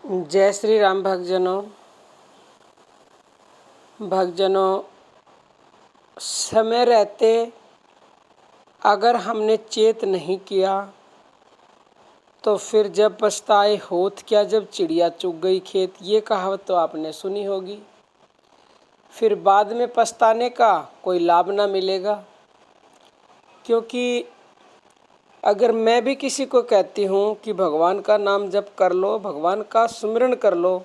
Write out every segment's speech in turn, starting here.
जय श्री राम भक्तजनों, समय रहते अगर हमने चेत नहीं किया तो फिर जब पछताए होत क्या, जब चिड़िया चुग गई खेत। ये कहावत तो आपने सुनी होगी। फिर बाद में पछताने का कोई लाभ ना मिलेगा, क्योंकि अगर मैं भी किसी को कहती हूँ कि भगवान का नाम जप कर लो, भगवान का सुमिरन कर लो,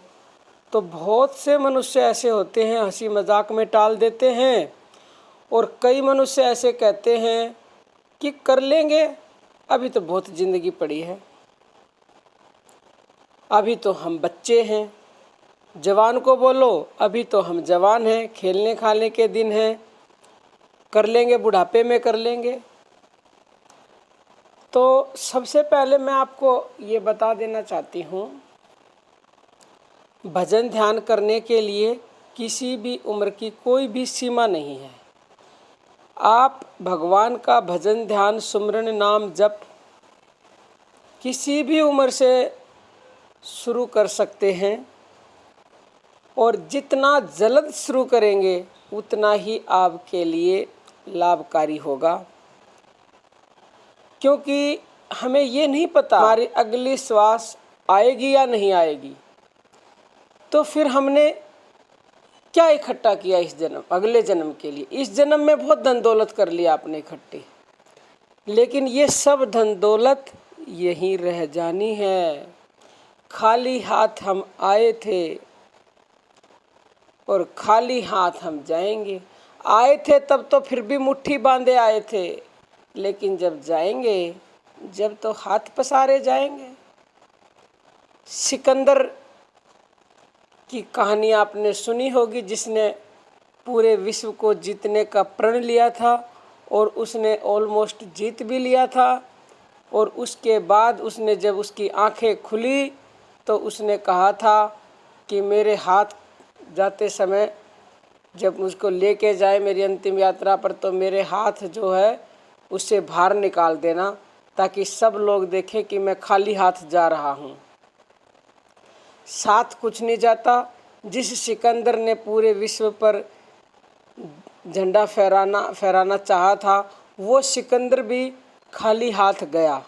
तो बहुत से मनुष्य ऐसे होते हैं हंसी मजाक में टाल देते हैं, और कई मनुष्य ऐसे कहते हैं कि कर लेंगे, अभी तो बहुत ज़िंदगी पड़ी है, अभी तो हम बच्चे हैं। जवान को बोलो अभी तो हम जवान हैं, खेलने खाने के दिन हैं, कर लेंगे, बुढ़ापे में कर लेंगे। तो सबसे पहले मैं आपको ये बता देना चाहती हूँ, भजन ध्यान करने के लिए किसी भी उम्र की कोई भी सीमा नहीं है। आप भगवान का भजन ध्यान सुमिरन नाम जप किसी भी उम्र से शुरू कर सकते हैं, और जितना जल्द शुरू करेंगे उतना ही आपके लिए लाभकारी होगा। क्योंकि हमें ये नहीं पता हमारी अगली श्वास आएगी या नहीं आएगी, तो फिर हमने क्या इकट्ठा किया इस जन्म, अगले जन्म के लिए। इस जन्म में बहुत धन दौलत कर लिया आपने इकट्ठी, लेकिन ये सब धन दौलत यहीं रह जानी है। खाली हाथ हम आए थे और खाली हाथ हम जाएंगे। आए थे तब तो फिर भी मुट्ठी बांधे आए थे, लेकिन जब जाएंगे, जब तो हाथ पसारे जाएंगे। सिकंदर की कहानी आपने सुनी होगी, जिसने पूरे विश्व को जीतने का प्रण लिया था और उसने ऑलमोस्ट जीत भी लिया था। और उसके बाद उसने जब उसकी आंखें खुली तो उसने कहा था कि मेरे हाथ जाते समय जब मुझको लेके जाए मेरी अंतिम यात्रा पर, तो मेरे हाथ जो है उससे बाहर निकाल देना, ताकि सब लोग देखें कि मैं खाली हाथ जा रहा हूँ, साथ कुछ नहीं जाता। जिस सिकंदर ने पूरे विश्व पर झंडा फहराना चाहा था, वो सिकंदर भी खाली हाथ गया।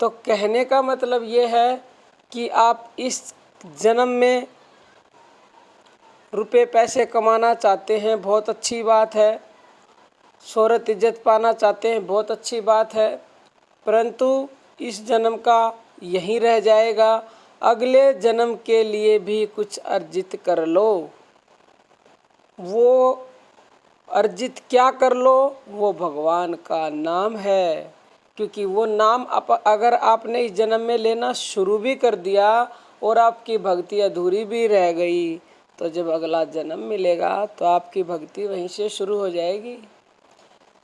तो कहने का मतलब ये है कि आप इस जन्म में रुपए पैसे कमाना चाहते हैं, बहुत अच्छी बात है। शोहरत इज्जत पाना चाहते हैं, बहुत अच्छी बात है, परंतु इस जन्म का यहीं रह जाएगा। अगले जन्म के लिए भी कुछ अर्जित कर लो। वो अर्जित क्या कर लो? वो भगवान का नाम है, क्योंकि वो नाम अगर आपने इस जन्म में लेना शुरू भी कर दिया और आपकी भक्ति अधूरी भी रह गई, तो जब अगला जन्म मिलेगा तो आपकी भक्ति वहीं से शुरू हो जाएगी।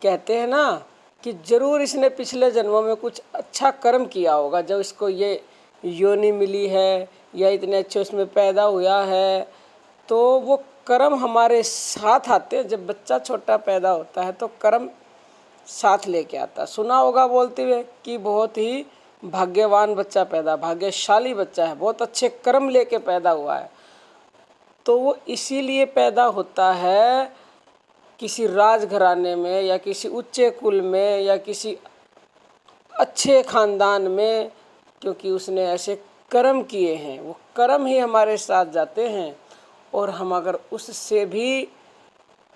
कहते हैं ना कि जरूर इसने पिछले जन्मों में कुछ अच्छा कर्म किया होगा, जब इसको ये योनि मिली है या इतने अच्छे उसमें पैदा हुआ है, तो वो कर्म हमारे साथ आते हैं। जब बच्चा छोटा पैदा होता है तो कर्म साथ लेके आता। सुना होगा बोलते हुए कि बहुत ही भाग्यवान बच्चा पैदा, भाग्यशाली बच्चा है, बहुत अच्छे कर्म लेके पैदा हुआ है। तो वो इसीलिए पैदा होता है किसी राजघराने में या किसी उच्चे कुल में या किसी अच्छे खानदान में, क्योंकि उसने ऐसे कर्म किए हैं। वो कर्म ही हमारे साथ जाते हैं, और हम अगर उससे भी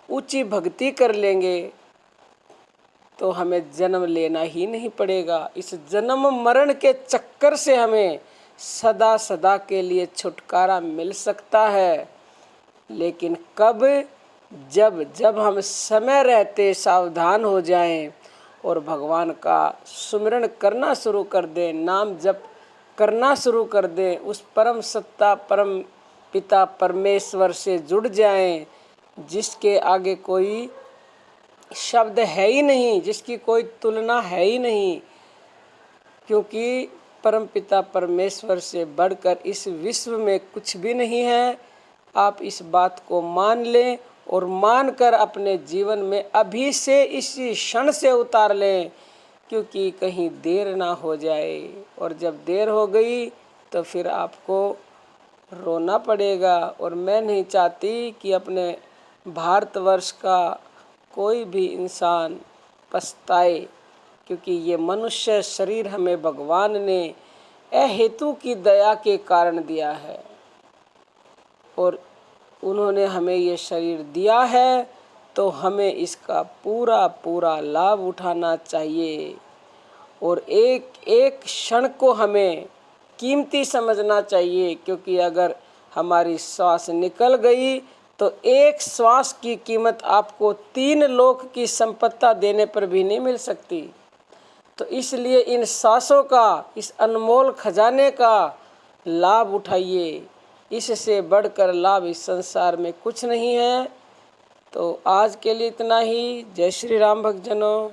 ऊंची भक्ति कर लेंगे तो हमें जन्म लेना ही नहीं पड़ेगा। इस जन्म मरण के चक्कर से हमें सदा सदा के लिए छुटकारा मिल सकता है। लेकिन कब? जब हम समय रहते सावधान हो जाएं और भगवान का सुमिरन करना शुरू कर दें, नाम जप करना शुरू कर दें, उस परम सत्ता परम पिता परमेश्वर से जुड़ जाएं, जिसके आगे कोई शब्द है ही नहीं, जिसकी कोई तुलना है ही नहीं। क्योंकि परम पिता परमेश्वर से बढ़कर इस विश्व में कुछ भी नहीं है। आप इस बात को मान लें और मानकर अपने जीवन में अभी से इसी क्षण से उतार लें, क्योंकि कहीं देर ना हो जाए। और जब देर हो गई तो फिर आपको रोना पड़ेगा। और मैं नहीं चाहती कि अपने भारतवर्ष का कोई भी इंसान पछताए, क्योंकि ये मनुष्य शरीर हमें भगवान ने अहेतु की दया के कारण दिया है और उन्होंने हमें ये शरीर दिया है, तो हमें इसका पूरा पूरा लाभ उठाना चाहिए और एक एक क्षण को हमें कीमती समझना चाहिए, क्योंकि अगर हमारी श्वास निकल गई तो एक श्वास की कीमत आपको 3 लोक की संपत्ति देने पर भी नहीं मिल सकती। तो इसलिए इन सांसों का, इस अनमोल खजाने का लाभ उठाइए। इससे बढ़कर लाभ इस संसार में कुछ नहीं है। तो आज के लिए इतना ही। जय श्री राम भक्तजनों।